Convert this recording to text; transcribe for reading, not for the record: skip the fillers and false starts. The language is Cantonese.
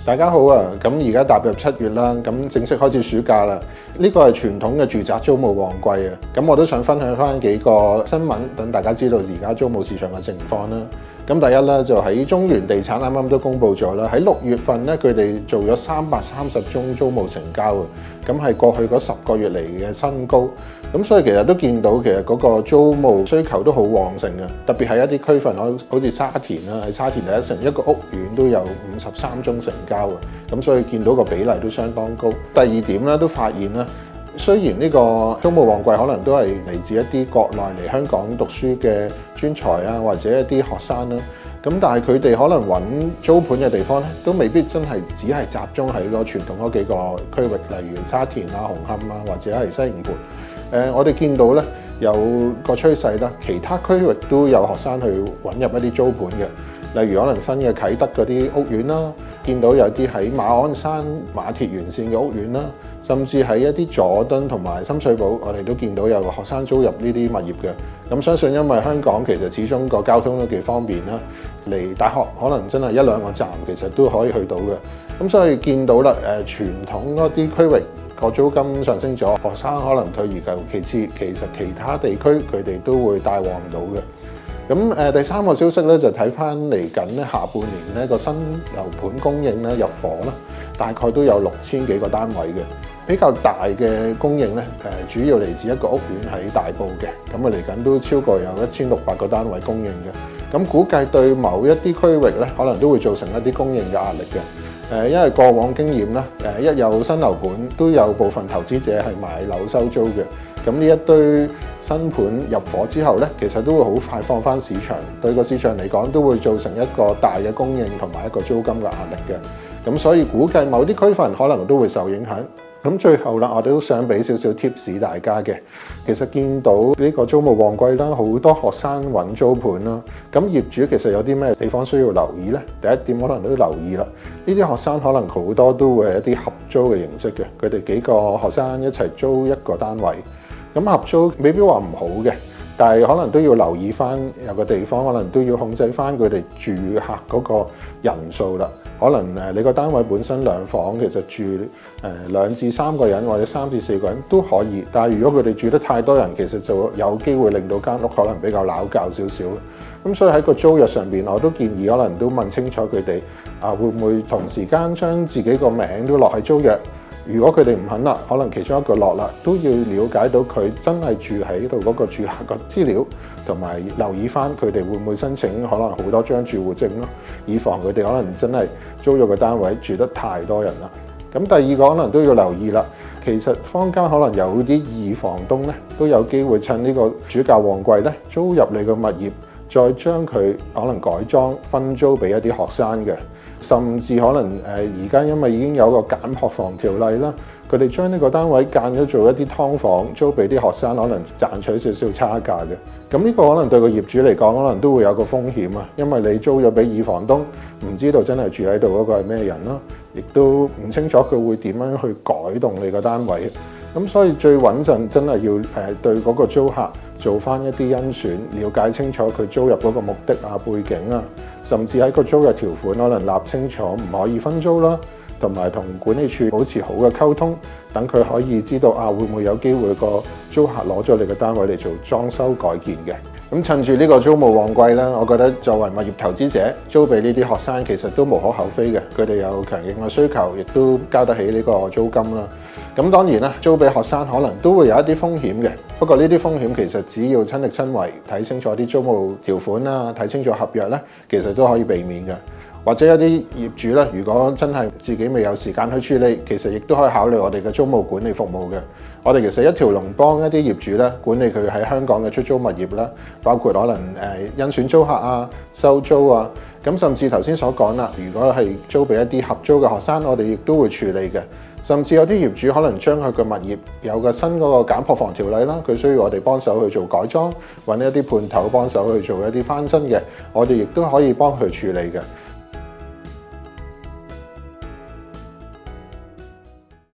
大家好啊！咁而家踏入7月啦，咁正式開始暑假啦。呢個係傳統嘅住宅租務旺季啊！咁我都想分享翻幾個新聞，等大家知道而家租務市場嘅情況啦。咁第一咧就喺中原地產啱啱都公布咗啦，喺6月份咧佢哋做咗330宗租務成交啊！咁係過去嗰10個月嚟嘅新高。咁所以其實都見到其實嗰個租務需求都好旺盛嘅，特別係一啲區份好似沙田啦，喺沙田第一城一個屋苑都有53宗成交嘅，咁所以見到個比例都相當高。第二點咧都發現啦，雖然呢個租務旺季可能都係嚟自一啲國內嚟香港讀書嘅專才啊，或者一啲學生啦，咁但係佢哋可能揾租盤嘅地方咧，都未必真係只係集中喺個傳統嗰幾個區域，例如沙田啊、紅磡啊，或者係西營盤。我哋見到咧有個趨勢啦，其他區域都有學生去揾入一啲租盤嘅，例如可能新嘅啟德嗰啲屋苑啦，見到有啲喺馬鞍山馬鐵沿線嘅屋苑啦，甚至喺一啲佐敦同埋深水埗，我哋都見到有學生租入呢啲物業嘅。咁相信因為香港其實始終個交通都幾方便啦，嚟大學可能真係1-2個站其實都可以去到嘅。咁所以見到啦，傳統嗰啲區域個租金上升咗，學生可能退而求其次，其實其他地區佢哋都會帶旺到嘅。咁第三個消息咧就睇翻嚟緊咧下半年咧個新樓盤供應咧入伙啦，大概都有6000幾個單位嘅。比較大嘅供應咧主要嚟自一個屋苑喺大埔嘅，咁啊嚟緊都超過有1600個單位供應嘅。咁估計對某一啲區域咧，可能都會造成一啲供應嘅壓力嘅。因為過往經驗啦，一有新樓盤都有部分投資者係買樓收租嘅，咁呢一堆新盤入伙之後咧，其實都會好快放翻市場，對個市場嚟講都會造成一個大嘅供應同埋一個租金嘅壓力嘅，咁所以估計某啲區份可能都會受影響。咁最後啦，我哋都想俾少少 tips 大家嘅。其實見到呢個租務旺季啦，好多學生揾租盤啦。咁業主其實有啲咩地方需要留意呢？第一點可能都要留意啦。呢啲學生可能好多都會係一啲合租嘅形式嘅，佢哋幾個學生一齊租一個單位。咁合租未必話唔好嘅，但係可能都要留意翻有個地方，可能都要控制翻佢哋住客嗰個人數啦。可能你個單位本身2房，其實住2至3個人或者3至4個人都可以，但係如果佢哋住得太多人，其實就有機會令到間屋可能比較鬧交少少。咁所以喺個租約上邊，我都建議可能都問清楚佢哋會唔會同時間將自己個名都落喺租約。如果佢哋唔肯啦，可能其中一個落啦，都要了解到佢真係住喺度嗰個住客個資料，同埋留意翻佢哋會唔會申請可能好多張住戶證咯，以防佢哋可能真係租咗個單位住得太多人啦。咁第二個可能都要留意啦，其實坊間可能有啲二房東咧，都有機會趁呢個暑假旺季咧租入你個物業，再將佢可能改裝分租俾一啲學生嘅。甚至可能而家因為已經有個減學房條例啦，佢哋將呢個單位間咗做一啲劏房租俾啲學生，可能賺取少少差價嘅。咁呢個可能對個業主嚟講，可能都會有個風險啊，因為你租咗俾二房東，唔知道真係住喺度嗰個係咩人啦，亦都唔清楚佢會點樣去改動你個單位。咁所以最穩陣真係要對嗰個租客做翻一啲甄選，了解清楚佢租入嗰個目的啊、背景啊，甚至喺個租約條款可能立清楚唔可以分租啦，同埋同管理處保持好嘅溝通，等佢可以知道會唔會有機會個租客攞咗你嘅單位嚟做裝修改建嘅。咁趁住呢個租務旺季啦，我覺得作為物業投資者，租俾呢啲學生其實都無可厚非嘅，佢哋有強勁嘅需求，亦都交得起呢個租金啦。咁當然啦，租俾學生可能都會有一啲風險嘅，不過呢啲風險其實只要親力親為，睇清楚啲租務條款啦，睇清楚合約咧，其實都可以避免嘅。或者有啲業主咧，如果真係自己未有時間去處理，其實亦都可以考慮我哋嘅租務管理服務嘅。我哋其實一條龍幫一啲業主咧管理佢喺香港嘅出租物業啦，包括可能甄選租客啊、收租啊，咁甚至頭先所講啦，如果係租俾一啲合租嘅學生，我哋亦都會處理嘅。甚至有啲業主可能將佢嘅物業有個新嗰個減學房條例啦，佢需要我哋幫手去做改裝，揾一啲判頭幫手去做一啲翻新嘅，我哋亦都可以幫佢處理嘅。